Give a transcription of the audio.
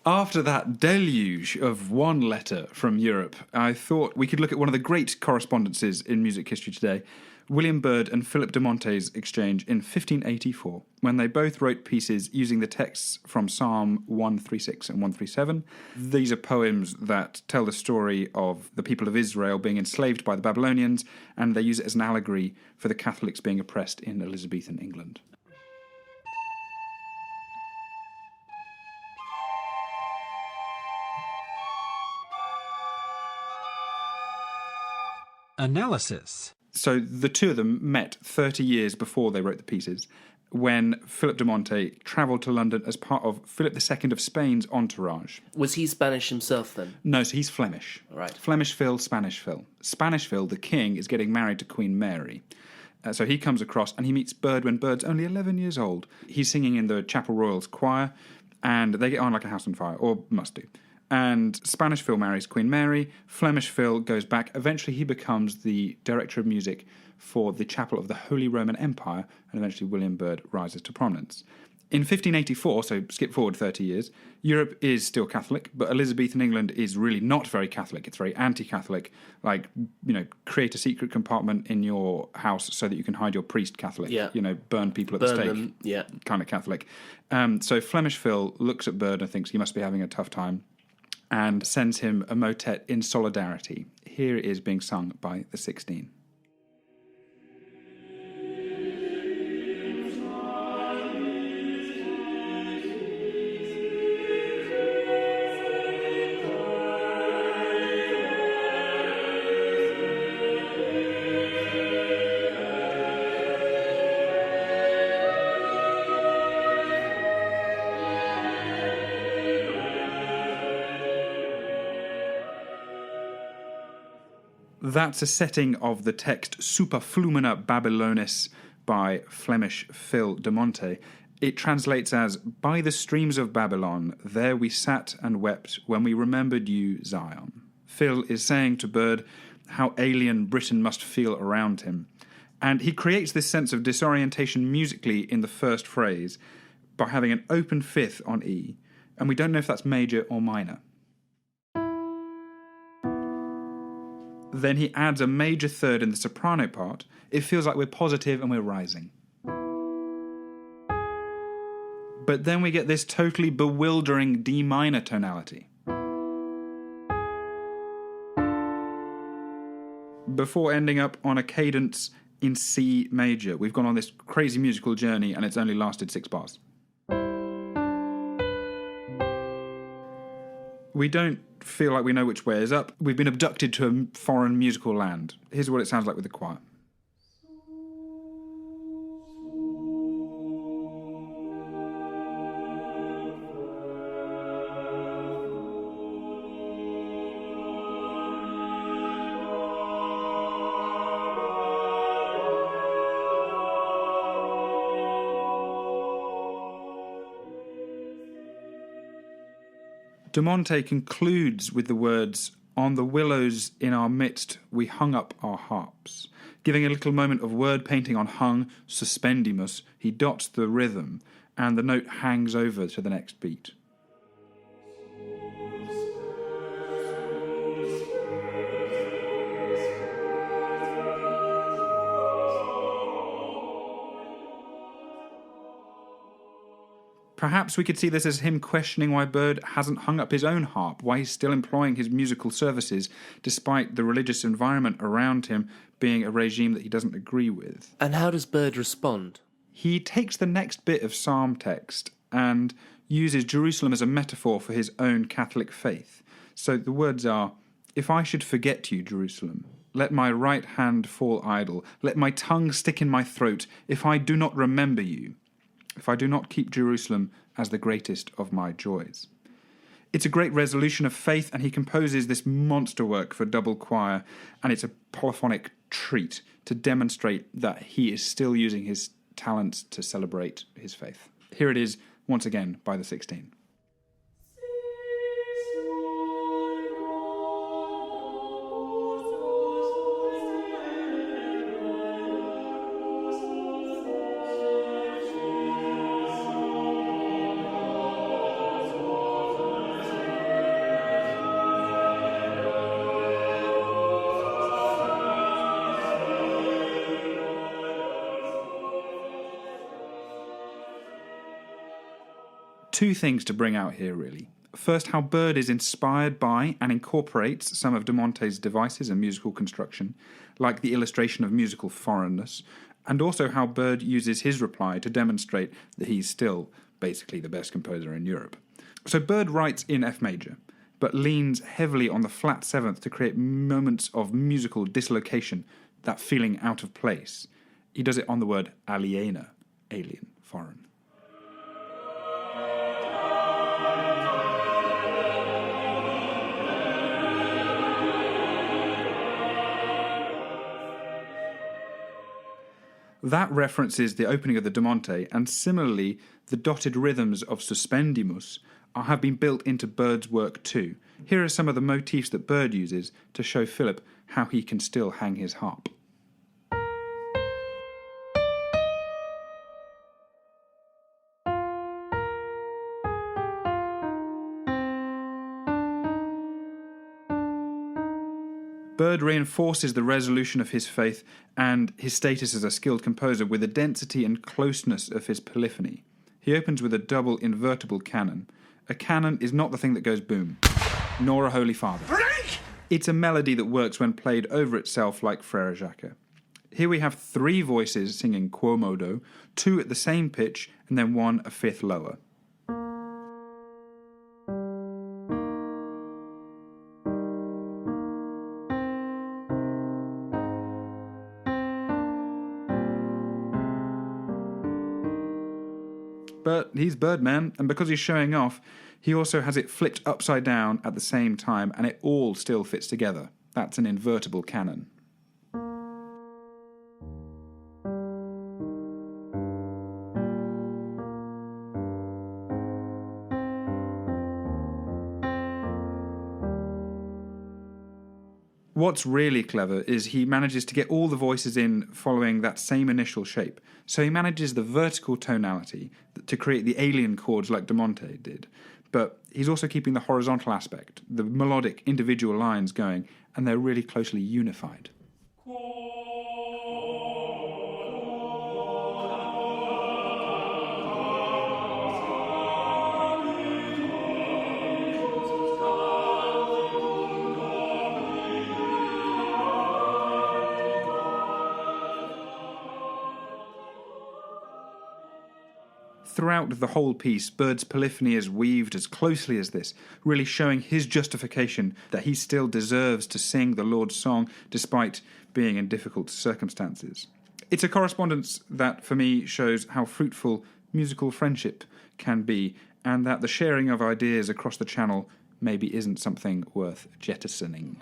After that deluge of one letter from Europe, I thought we could look at one of the great correspondences in music history today, William Byrd and Philip de Monte's exchange in 1584, when they both wrote pieces using the texts from Psalm 136 and 137. These are poems that tell the story of the people of Israel being enslaved by the Babylonians, and they use it as an allegory for the Catholics being oppressed in Elizabethan England. Analysis. So the two of them met 30 years before they wrote the pieces, when Philip de Monte travelled to London as part of Philip II of Spain's entourage. Was he Spanish himself then? No, so he's Flemish. Right. Flemish Phil, Spanish Phil. Spanish Phil, the king, is getting married to Queen Mary. So he comes across and he meets Byrd when Byrd's only 11 years old. He's singing in the Chapel Royal's choir, and they get on like a house on fire, or must do. And Spanish Phil marries Queen Mary. Flemish Phil goes back. Eventually he becomes the director of music for the Chapel of the Holy Roman Empire, and eventually William Byrd rises to prominence. In 1584, so skip forward 30 years, Europe is still Catholic, but Elizabethan England is really not very Catholic. It's very anti-Catholic, like, create a secret compartment in your house so that you can hide your priest Catholic. Yeah. Burn people at the stake. Them, yeah. Kind of Catholic. So Flemish Phil looks at Byrd and thinks he must be having a tough time, and sends him a motet in solidarity. Here it is being sung by the 16. That's a setting of the text Super Flumina Babylonis by Flemish Phil de Monte. It translates as, "By the streams of Babylon, there we sat and wept when we remembered you, Zion." Phil is saying to Byrd how alien Britain must feel around him. And he creates this sense of disorientation musically in the first phrase by having an open fifth on E, and we don't know if that's major or minor. Then he adds a major third in the soprano part. It feels like we're positive and we're rising. But then we get this totally bewildering D minor tonality. Before ending up on a cadence in C major. We've gone on this crazy musical journey and it's only lasted 6 bars. We don't feel like we know which way is up. We've been abducted to a foreign musical land. Here's what it sounds like with the choir. De Monte concludes with the words, "On the willows in our midst we hung up our harps." Giving a little moment of word painting on hung, suspendimus, he dots the rhythm, and the note hangs over to the next beat. Perhaps we could see this as him questioning why Byrd hasn't hung up his own harp, why he's still employing his musical services, despite the religious environment around him being a regime that he doesn't agree with. And how does Byrd respond? He takes the next bit of psalm text and uses Jerusalem as a metaphor for his own Catholic faith. So the words are, "If I should forget you, Jerusalem, let my right hand fall idle, let my tongue stick in my throat, if I do not remember you, if I do not keep Jerusalem as the greatest of my joys." It's a great resolution of faith, and he composes this monster work for double choir, and it's a polyphonic treat to demonstrate that he is still using his talents to celebrate his faith. Here it is, once again, by the 16. two things to bring out here, really. First, how Bird is inspired by and incorporates some of de Monte's devices and musical construction, like the illustration of musical foreignness, and also how Bird uses his reply to demonstrate that he's still basically the best composer in Europe. So Bird writes in F major, but leans heavily on the flat seventh to create moments of musical dislocation, that feeling out of place. He does it on the word aliena, alien, foreign. That references the opening of the De Monte, and similarly, the dotted rhythms of Suspendimus have been built into Bird's work too. Here are some of the motifs that Bird uses to show Philip how he can still hang his harp. Bird reinforces the resolution of his faith and his status as a skilled composer with the density and closeness of his polyphony. He opens with a double invertible canon. A canon is not the thing that goes boom, nor a Holy Father. It's a melody that works when played over itself like Frere Jacques. Here we have three voices singing quomodo, two at the same pitch, and then one a fifth lower. But he's Birdman, and because he's showing off, he also has it flipped upside down at the same time, and it all still fits together. That's an invertible canon. What's really clever is he manages to get all the voices in following that same initial shape. So he manages the vertical tonality to create the alien chords like De Monte did. But he's also keeping the horizontal aspect, the melodic individual lines going, and they're really closely unified. Throughout the whole piece, Bird's polyphony is weaved as closely as this, really showing his justification that he still deserves to sing the Lord's song despite being in difficult circumstances. It's a correspondence that, for me, shows how fruitful musical friendship can be, and that the sharing of ideas across the channel maybe isn't something worth jettisoning.